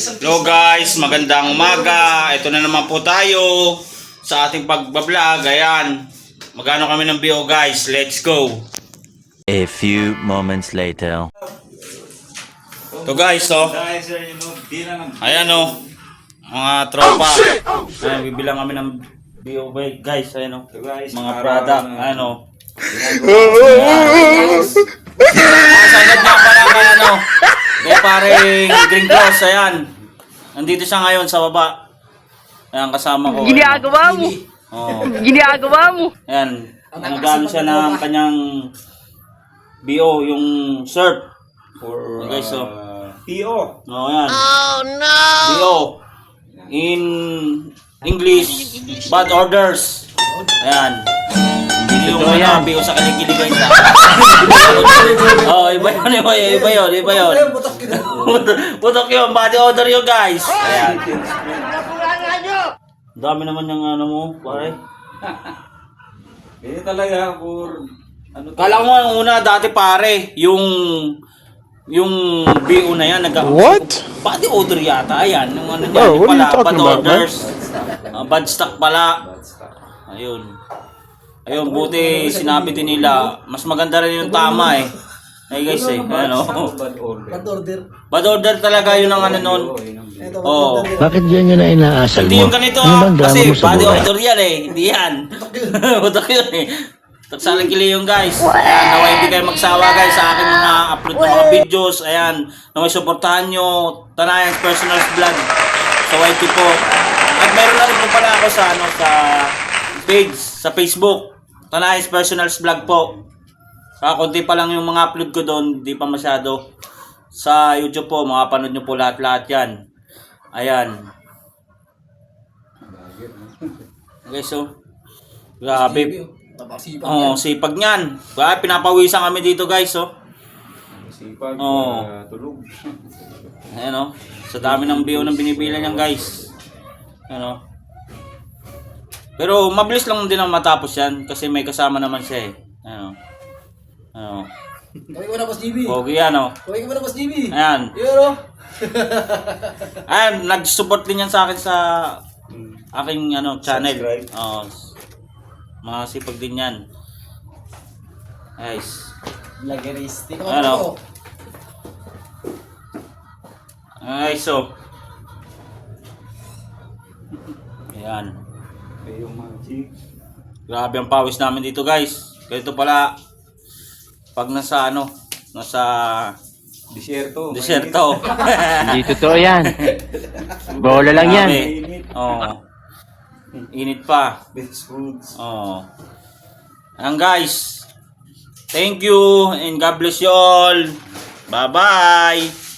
Hello guys, magandang umaga. Ito na naman po tayo sa ating pagbablog. Ayan, magano kami ng BO guys. Let's go. A few moments later. Ito guys, oh. Ayan oh, mga tropa. Ayan, bibilang kami ng BO guys. Ayan oh, mga product. Ayan oh. Sagad nga pala kay ano, kaya paring Green Cross. Ayan, nandito siya ngayon sa baba. Ayan, kasama ko. Ginagawa mo. Oh. Ginagawa mo. Ayan, nagano siya ng kanyang BO, yung surf. For Okay, so PO. oh, ayan. Oh no! BO in English, bad orders. Ayan. Hindi yung ano, BO sa kilikili guys. Oh, iba yun. Putok yun, bad order yun guys. Ayan. Dami naman yung ano mo, pare. Hindi talaga for ano to? Kala ko nga yung una dati pare, yung BO na yan, What? body order yata, ayan, yung ano niya, Bro, yung what are you pala, talking bad about, orders, bad stock pala, ayun, buti sinabi din nila, mas maganda rin yung tama eh, ay guys eh, ano, Bad order. bad order talaga yun ang ano nun, oh, Bakit yan yun na inaasal hindi mo? yung ganito Ano bang drama kasi mo sa body buhay? order yan eh, hindi yan, butak yun eh. Taksalang kili yung guys. Ayan, naway hindi kayo magsawa guys sa aking mga upload ng mga videos. Ayan, naway supportahan nyo Tanayan's Personal Vlog sa YT po. At meron na rin po pala ako sa ano sa page sa Facebook. Tanayan's Personal Vlog po. Kakunti pa lang yung mga upload ko doon, hindi pa masyado. Sa YouTube po, makapanood nyo po lahat-lahat yan. Ayan. Okay, so grabe. Oh, sipag niyan. Pinapawisan kami dito, guys, oh. Sipag, Oo. tulog. Ayan, oh. Sa dami ng BO ng binibila niyan, guys. Ayan, oh. Pero mabilis lang din ang matapos yan kasi may kasama naman siya, eh. Ayan, oh. Ayan, oh. Kawin mo na, Boss GB. Pogi yan, oh. Kawin mo na, Boss GB. Ayan. Yun, oh. Ayan, nag-support din yan sa akin sa aking ano channel. Subscribe. Oh. Mga sipag din yan. Guys. Lageristic. Ano? Ay, so. Ayan. Ay, yung mga chick. Grabe ang pawis namin dito, guys. Ganito pala pag nasa ano, nasa Disyerto. Hindi totoo yan. Bola lang yan. Init. Oh. Init pa. Best foods. Oh. Ayan, guys. Thank you and God bless you all. Bye-bye.